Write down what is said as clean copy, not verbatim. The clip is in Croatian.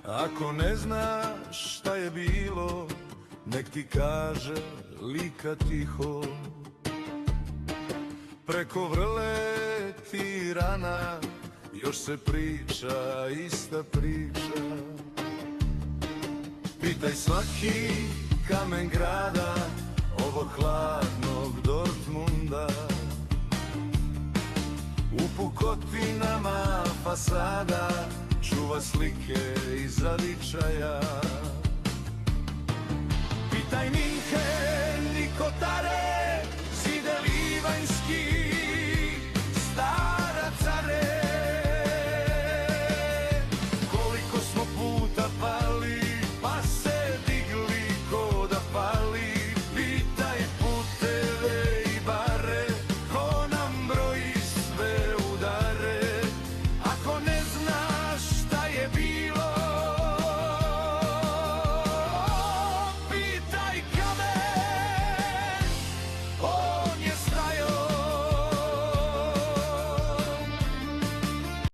Ako ne znaš šta je bilo, nek ti kaže lika tiho. Preko vrle Tirana još se priča ista priča. Pitaj svaki kamen grada ovog hladnog Dortmunda. U pukotinama fasada čuva slike iz zavičaja. Pitaj Minhen i Kotare,